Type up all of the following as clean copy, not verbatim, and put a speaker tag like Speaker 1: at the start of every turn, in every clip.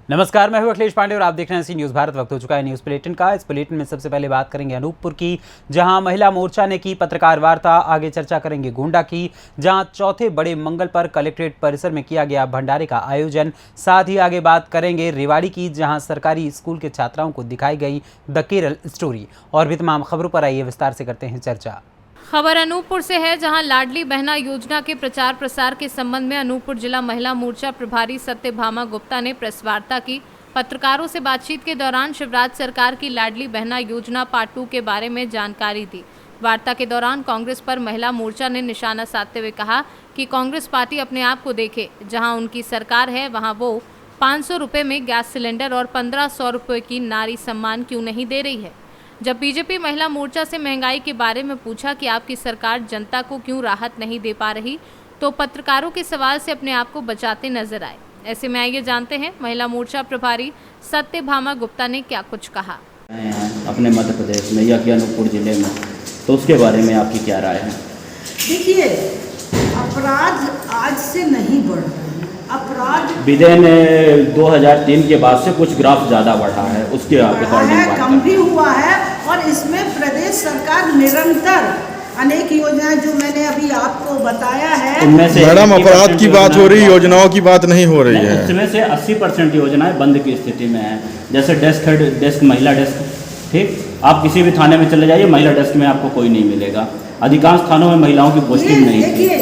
Speaker 1: नमस्कार, मैं हूं अखिलेश पांडे और आप देख रहे हैं सी न्यूज़ भारत। वक्त हो चुका है न्यूज़ बुलेटिन का। इस बुलेटिन में सबसे पहले बात करेंगे अनूपपुर की, जहां महिला मोर्चा ने की पत्रकार वार्ता। आगे चर्चा करेंगे गोंडा की, जहां चौथे बड़े मंगल पर कलेक्ट्रेट परिसर में किया गया भंडारे का आयोजन। साथ ही आगे बात करेंगे रेवाड़ी की, जहां सरकारी स्कूल के छात्राओं को दिखाई गई द केरल स्टोरी। और भी तमाम खबरों पर आइए विस्तार से करते हैं चर्चा।
Speaker 2: खबर अनूपपुर से है, जहां लाडली बहना योजना के प्रचार प्रसार के संबंध में अनूपपुर जिला महिला मोर्चा प्रभारी सत्यभामा गुप्ता ने प्रेस वार्ता की। पत्रकारों से बातचीत के दौरान शिवराज सरकार की लाडली बहना योजना पार्ट 2 के बारे में जानकारी दी। वार्ता के दौरान कांग्रेस पर महिला मोर्चा ने निशाना साधते हुए कहा कि कांग्रेस पार्टी अपने आप को देखे, जहां उनकी सरकार है वहां वो 500 रुपये में गैस सिलेंडर और 1500 रुपये की नारी सम्मान क्यों नहीं दे रही है। जब बीजेपी महिला मोर्चा से महंगाई के बारे में पूछा कि आपकी सरकार जनता को क्यों राहत नहीं दे पा रही, तो पत्रकारों के सवाल से अपने आप को बचाते नजर आए। ऐसे में आइए जानते हैं महिला मोर्चा प्रभारी सत्यभामा गुप्ता ने क्या कुछ कहा।
Speaker 3: अपने मध्य प्रदेश में या कि अनूपपुर जिले में, तो उसके बारे में आपकी क्या राय है?
Speaker 4: देखिए, अपराध आज से नहीं बढ़ रहे हैं। अपराध
Speaker 3: विदय ने 2003 के बाद से कुछ ग्राफ ज़्यादा बढ़ा है, उसके
Speaker 4: कम भी हुआ है। और इसमें प्रदेश सरकार निरंतर अनेक योजनाएं जो मैंने अभी आपको बताया है,
Speaker 5: मैडम अपराध की बात हो रही, योजनाओं की बात नहीं हो रही है।
Speaker 3: इसमें से 80% योजनाएं बंद की स्थिति में है। जैसे डेस्क महिला डेस्क, ठीक, आप किसी भी थाने में चले जाइए, महिला डेस्क में आपको कोई नहीं मिलेगा। अधिकांश थानों में महिलाओं की पोस्टिंग नहीं है।
Speaker 4: देखिए,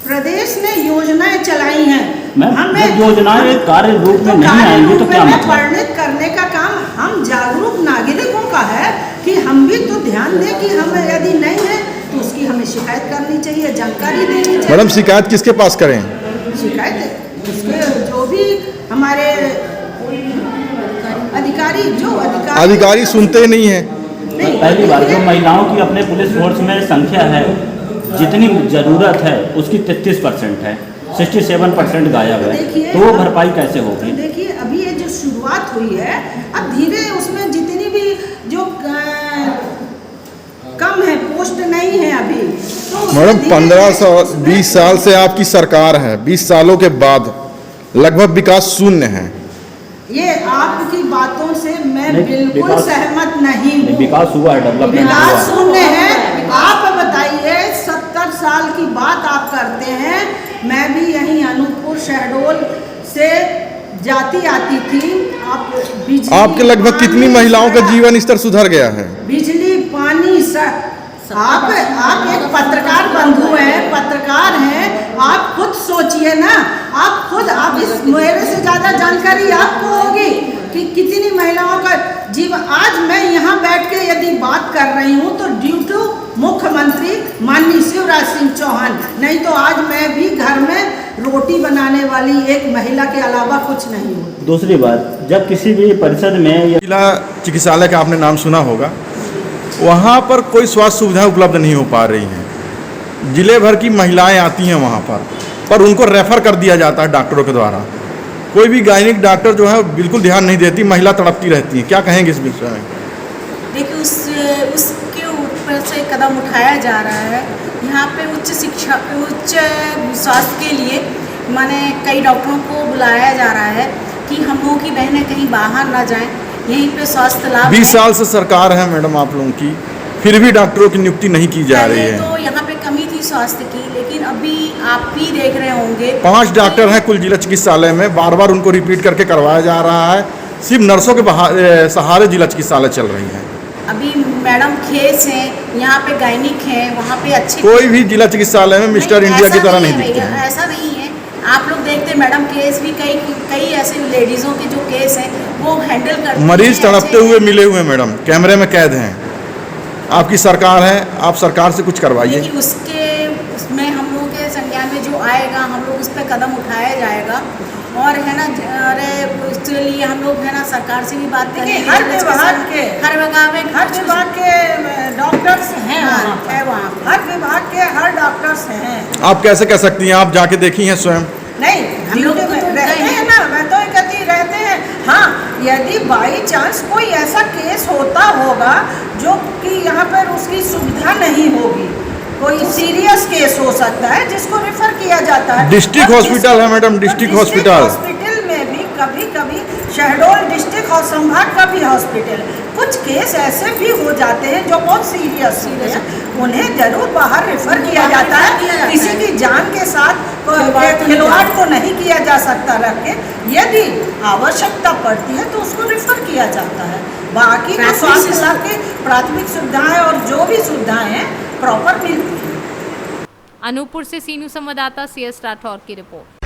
Speaker 4: प्रदेश ने योजनाएं चलाई हैं,
Speaker 3: हमें योजनाएं कार्य रूप में नहीं आएंगी तो क्या मतलब?
Speaker 4: परिणित करने का काम हम जागरूक नागरिकों का है कि हम भी तो ध्यान दें कि हम यदि नहीं है तो उसकी हमें शिकायत करनी चाहिए, जानकारी देनी चाहिए।
Speaker 5: मैडम, शिकायत किसके पास करें?
Speaker 4: शिकायत उसके जो भी हमारे अधिकारी
Speaker 5: सुनते नहीं है।
Speaker 3: पहली बात, जो महिलाओं की अपने पुलिस फोर्स में संख्या है, जितनी जरूरत है उसकी 33% है, 67% गायब है, तो वो भरपाई कैसे होगी?
Speaker 4: देखिए, अभी ये जो शुरुआत हुई है, अब धीरे उसमें जितनी भी जो कम है, पोस्ट नहीं है अभी, तो
Speaker 5: मैडम 20 साल से आपकी सरकार है, 20 सालों के बाद लगभग विकास शून्य है।
Speaker 4: ये आपकी बातों से मैं बिल्कुल सहमत नहीं हूँ।
Speaker 3: विकास हुआ है, डेवलपमेंट हुआ है।
Speaker 4: विकास शून्य है। आप बताइए, 70 साल की बात आप करते हैं। मैं भी यहीं अनूपपुर शहडोल से जाती आती थी।
Speaker 5: आपके लगभग कितनी महिलाओं का जीवन स्तर सुधर गया है?
Speaker 4: बिजली, पानी, आप एक पत्रकार बंधु हैं, पत्रकार हैं, आप खुद सोचिए ना। आप इस मेरे से ज़्यादा जानकारी आपको होगी कि कितनी महिलाओं का जीवन। आज मैं यहाँ बैठ के यदि बात कर रही हूँ तो ड्यू टू मुख्यमंत्री माननीय शिवराज सिंह चौहान, नहीं तो आज मैं भी घर में रोटी बनाने वाली एक महिला के अलावा कुछ नहीं हूँ।
Speaker 3: दूसरी बात, जब किसी भी परिषद में
Speaker 5: जिला चिकित्सालय का आपने नाम सुना होगा, वहाँ पर कोई स्वास्थ्य सुविधाएं उपलब्ध नहीं हो पा रही हैं। जिले भर की महिलाएं आती हैं वहाँ पर उनको रेफर कर दिया जाता है डॉक्टरों के द्वारा। कोई भी गायनिक डॉक्टर जो है बिल्कुल ध्यान नहीं देती, महिला तड़पती रहती है। क्या कहेंगे इस विषय में?
Speaker 6: देखिए, उसके ऊपर से कदम उठाया जा रहा है। यहाँ पे उच्च शिक्षा, उच्च स्वास्थ्य के लिए माने कई डॉक्टरों को बुलाया जा रहा है कि हम लोगों की बहनें कहीं बाहर ना जाएं, यहीं पे स्वास्थ्य लाभ।
Speaker 5: 20 साल से सरकार है मैडम आप लोगों की, फिर भी डॉक्टरों की नियुक्ति नहीं की जा रही है।
Speaker 6: तो यहाँ पे कमी थी स्वास्थ्य की, लेकिन अभी आप भी देख रहे होंगे
Speaker 5: 5 डॉक्टर हैं कुल जिला चिकित्सालय में, बार बार उनको रिपीट करके करवाया जा रहा है। सिर्फ नर्सों के सहारे जिला चिकित्सालय चल रही है।
Speaker 6: अभी मैडम खेस हैं, यहाँ पे गायनिक हैं, वहाँ पे अच्छे
Speaker 5: कोई भी जिला चिकित्सालय में मिस्टर इंडिया की तरह नहीं दिखते हैं।
Speaker 6: ऐसा नहीं है। आप लोग देखते हैं मैडम, केस भी कई ऐसे लेडीज़ों के जो केस हैं वो हैंडल करते हैं।
Speaker 5: मरीज तड़पते हुए मिले हुए मैडम, कैमरे में कैद हैं। आपकी सरकार है, आप सरकार से कुछ करवाइए।
Speaker 6: उसमें हम लोगों के संज्ञान में जो आएगा, हम लोग उस पर कदम उठाया जाएगा। और है ना, अरे उसके लिए हम लोग है ना सरकार से भी बात करेंगे।
Speaker 4: हर विभाग के डॉक्टर्स हैं, वहाँ हर विभाग के हर डॉक्टर्स हैं।
Speaker 5: आप कैसे कह सकती हैं? आप जाके देखी हैं स्वयं?
Speaker 4: नहीं, हम लोग रहते हैं ना, मैं तो कहती रहते हैं। हाँ, यदि बाई चांस कोई ऐसा केस होता होगा जो कि यहाँ पर उसकी सुविधा नहीं होगी, कोई सीरियस केस हो सकता है जिसको रेफर किया जाता है।
Speaker 5: डिस्ट्रिक्ट हॉस्पिटल है मैडम, डिस्ट्रिक्ट हॉस्पिटल
Speaker 4: में भी कभी कभी शहडोल डिस्ट्रिक्ट और संभाग का भी हॉस्पिटल। कुछ केस ऐसे भी हो जाते हैं जो बहुत सीरियस होते हैं, उन्हें जरूर बाहर रेफर किया जाता है। किसी की जान के साथ खिलवाड़ को नहीं किया जा सकता रख के, यदि आवश्यकता पड़ती है तो उसको रेफर किया जाता है। बाकी तो स्वास्थ्य लाभ की प्राथमिक सुविधाएं और जो भी सुविधाएं हैं प्रॉपर मिलती हैं।
Speaker 2: अनूपपुर से सी न्यूज़ संवाददाता CS राठौर की रिपोर्ट।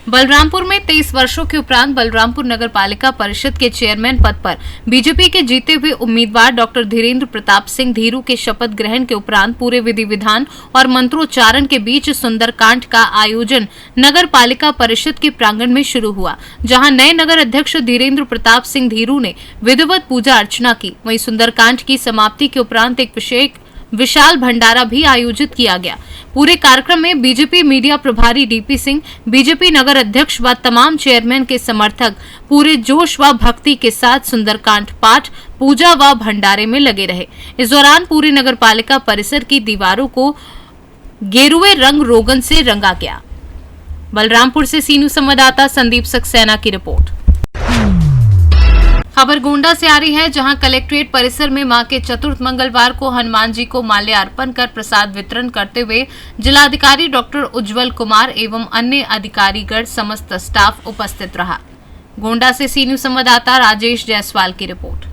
Speaker 2: बलरामपुर में 23 वर्षों के उपरांत बलरामपुर नगर पालिका परिषद के चेयरमैन पद पर बीजेपी के जीते हुए उम्मीदवार डॉक्टर धीरेन्द्र प्रताप सिंह धीरू के शपथ ग्रहण के उपरांत पूरे विधि विधान और मंत्रोच्चारण के बीच सुंदरकांड का आयोजन नगर पालिका परिषद के प्रांगण में शुरू हुआ, जहां नए नगर अध्यक्ष धीरेन्द्र प्रताप सिंह धीरू ने विधिवत पूजा अर्चना की। वहीं सुंदरकांड की समाप्ति के उपरांत एक विशाल भंडारा भी आयोजित किया गया। पूरे कार्यक्रम में बीजेपी मीडिया प्रभारी DP सिंह, बीजेपी नगर अध्यक्ष व तमाम चेयरमैन के समर्थक पूरे जोश व भक्ति के साथ सुंदरकांड पाठ, पूजा व भंडारे में लगे रहे। इस दौरान पूरे नगर पालिका परिसर की दीवारों को गेरुए रंग रोगन से रंगा गया। बलरामपुर से सी न्यूज़ संवाददाता संदीप सक्सेना की रिपोर्ट। खबर गोंडा से आ रही है, जहां कलेक्ट्रेट परिसर में मां के चतुर्थ मंगलवार को हनुमान जी को माल्यार्पण कर प्रसाद वितरण करते हुए जिलाधिकारी डॉक्टर उज्जवल कुमार एवं अन्य अधिकारीगण समस्त स्टाफ उपस्थित रहा। गोंडा से सी न्यूज़ संवाददाता राजेश जायसवाल की रिपोर्ट।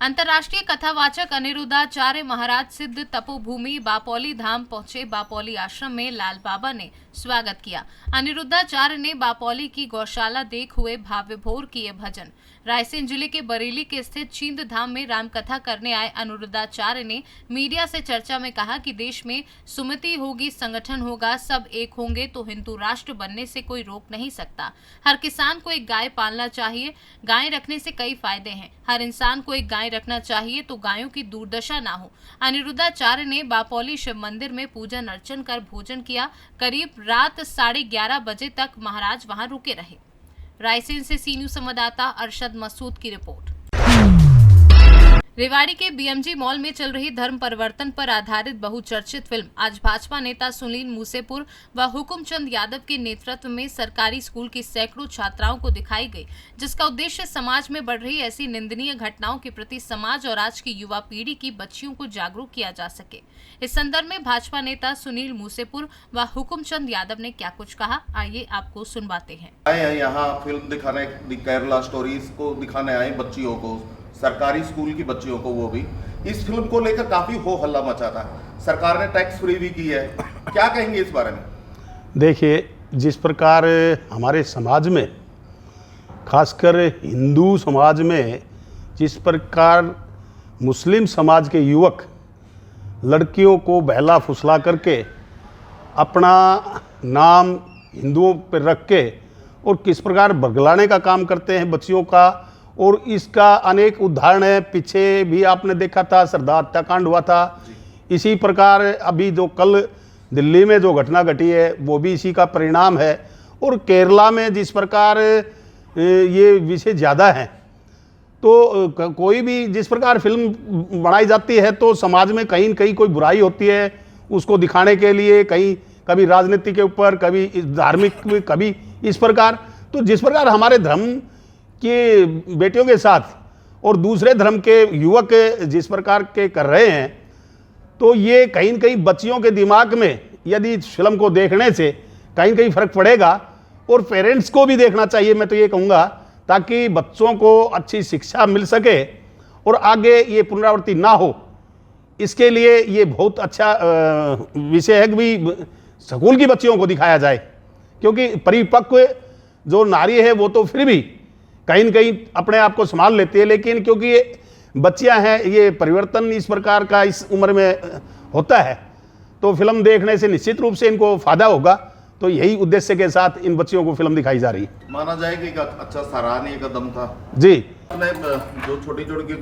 Speaker 2: अंतर्राष्ट्रीय कथावाचक अनिरुद्धाचार्य महाराज सिद्ध तपोभूमि बापोली धाम पहुंचे। बापोली आश्रम में लाल बाबा ने स्वागत किया। अनिरुद्धाचार्य ने बापोली की गौशाला देख हुए भाव विभोर किए भजन। रायसेन जिले के बरेली के स्थित चींद धाम में रामकथा करने आए अनिरुद्धाचार्य ने मीडिया से चर्चा में कहा कि देश में सुमति होगी, संगठन होगा, सब एक होंगे तो हिंदू राष्ट्र बनने से कोई रोक नहीं सकता। हर किसान को एक गाय पालना चाहिए, गाय रखने से कई फायदे हैं। हर इंसान को एक गाय रखना चाहिए तो गायों की दुर्दशा ना हो। अनिरुद्धाचार्य ने बापोली शिव मंदिर में पूजन अर्चन कर भोजन किया। करीब रात 11:30 बजे तक महाराज वहां रुके रहे। रायसेन से सी न्यूज़ संवाददाता अरशद मसूद की रिपोर्ट। रेवाड़ी के BMG मॉल में चल रही धर्म परिवर्तन पर आधारित बहुचर्चित फिल्म आज भाजपा नेता सुनील मूसेपुर व हुकुमचंद यादव के नेतृत्व में सरकारी स्कूल की सैकड़ों छात्राओं को दिखाई गई, जिसका उद्देश्य समाज में बढ़ रही ऐसी निंदनीय घटनाओं के प्रति समाज और आज की युवा पीढ़ी की बच्चियों को जागरूक किया जा सके। इस संदर्भ में भाजपा नेता सुनील मूसेपुर व हुकुमचंद यादव ने क्या कुछ कहा, आइए आपको सुनवाते हैं।
Speaker 7: यहाँ फिल्म दिखाने, केरला स्टोरीज को दिखाने आए बच्चियों को, सरकारी स्कूल की बच्चियों को। वो भी इस फिल्म को लेकर काफी हो हल्ला मचा था। सरकार ने टैक्स फ्री भी की है, क्या कहेंगे इस बारे में?
Speaker 8: देखिए, जिस प्रकार हमारे समाज में, खासकर हिंदू समाज में, जिस प्रकार मुस्लिम समाज के युवक लड़कियों को बहला फुसला करके अपना नाम हिंदुओं पर रख के और किस प्रकार बरगलाने का काम करते हैं बच्चियों का, और इसका अनेक उदाहरण है। पीछे भी आपने देखा था, सरदार हत्याकांड हुआ था। इसी प्रकार अभी जो कल दिल्ली में जो घटना घटी है वो भी इसी का परिणाम है। और केरला में जिस प्रकार ये विषय ज़्यादा है, तो कोई भी जिस प्रकार फिल्म बनाई जाती है तो समाज में कहीं न कहीं कोई बुराई होती है, उसको दिखाने के लिए कहीं कभी राजनीति के ऊपर, कभी धार्मिक, कभी इस प्रकार। तो जिस प्रकार हमारे धर्म के बेटियों के साथ और दूसरे धर्म के युवक जिस प्रकार के कर रहे हैं, तो ये कहीं न कहीं बच्चियों के दिमाग में यदि फिल्म को देखने से कहीं न कहीं फ़र्क पड़ेगा। और पेरेंट्स को भी देखना चाहिए, मैं तो ये कहूँगा, ताकि बच्चों को अच्छी शिक्षा मिल सके और आगे ये पुनरावृत्ति ना हो। इसके लिए ये बहुत अच्छा विषय है कि भी स्कूल की बच्चियों को दिखाया जाए, क्योंकि परिपक्व जो नारी है वो तो फिर भी कहीं न कहीं अपने आप को संभाल लेती है, लेकिन क्योंकि ये बच्चियां हैं, ये परिवर्तन इस प्रकार का इस उम्र में होता है, तो फिल्म देखने से निश्चित रूप से इनको फायदा होगा। तो यही उद्देश्य के साथ इन बच्चियों को फिल्म दिखाई जा रही है।
Speaker 7: माना जाए कि एक अच्छा सराहनीय कदम था
Speaker 8: जी।
Speaker 7: जो छोटी छोटी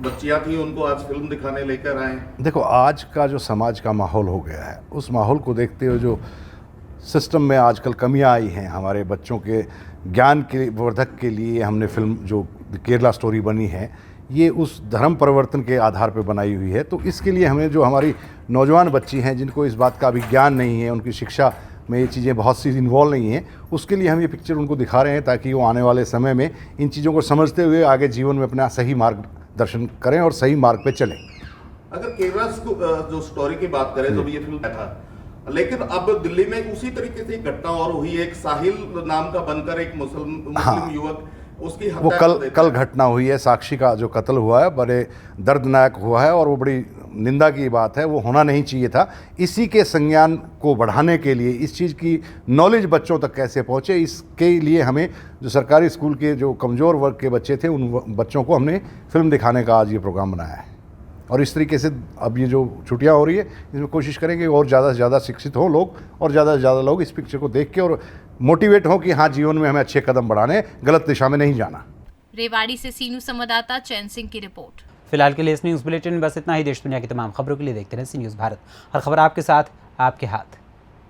Speaker 7: बच्चियां थी उनको आज फिल्म दिखाने लेकर आए।
Speaker 9: देखो, आज का जो समाज का माहौल हो गया है, उस माहौल को देखते हुए जो सिस्टम में आजकल कमियां आई हैं, हमारे बच्चों के ज्ञान के वर्धक के लिए हमने फिल्म जो केरला स्टोरी बनी है, ये उस धर्म परिवर्तन के आधार पर बनाई हुई है। तो इसके लिए हमें जो हमारी नौजवान बच्ची हैं जिनको इस बात का अभी ज्ञान नहीं है, उनकी शिक्षा में ये चीज़ें बहुत सी इन्वॉल्व नहीं हैं, उसके लिए हम ये पिक्चर उनको दिखा रहे हैं ताकि वो आने वाले समय में इन चीज़ों को समझते हुए आगे जीवन में अपना सही मार्गदर्शन करें और सही मार्ग पे चलें।
Speaker 7: अगर केरला जो स्टोरी की बात करें तो ये फिल्म था, लेकिन अब दिल्ली में उसी तरीके से एक घटना और हुई, एक साहिल नाम का बनकर एक मुस्लिम युवक, उसकी
Speaker 9: वो
Speaker 7: हत्या
Speaker 9: कल घटना हुई है, साक्षी का जो कत्ल हुआ है बड़े दर्दनाक हुआ है और वो बड़ी निंदा की बात है, वो होना नहीं चाहिए था। इसी के संज्ञान को बढ़ाने के लिए, इस चीज़ की नॉलेज बच्चों तक कैसे पहुँचे, इसके लिए हमें जो सरकारी स्कूल के जो कमज़ोर वर्ग के बच्चे थे उन बच्चों को हमने फिल्म दिखाने का आज ये प्रोग्राम बनाया है। और इस तरीके से अब ये जो छुट्टियां हो रही है इसमें कोशिश करेंगे और ज़्यादा से ज़्यादा शिक्षित हों लोग और ज़्यादा से ज़्यादा लोग इस पिक्चर को देख के और मोटिवेट हों कि हाँ, जीवन में हमें अच्छे कदम बढ़ाने, गलत दिशा में नहीं जाना।
Speaker 2: रेवाड़ी से सीनू संवाददाता चैन सिंह की रिपोर्ट।
Speaker 1: फिलहाल के लिए इस न्यूज़ बुलेटिन में बस इतना ही। देश दुनिया की तमाम खबरों के लिए देखते रहें सी न्यूज़ भारत। हर खबर आपके साथ, आपके हाथ।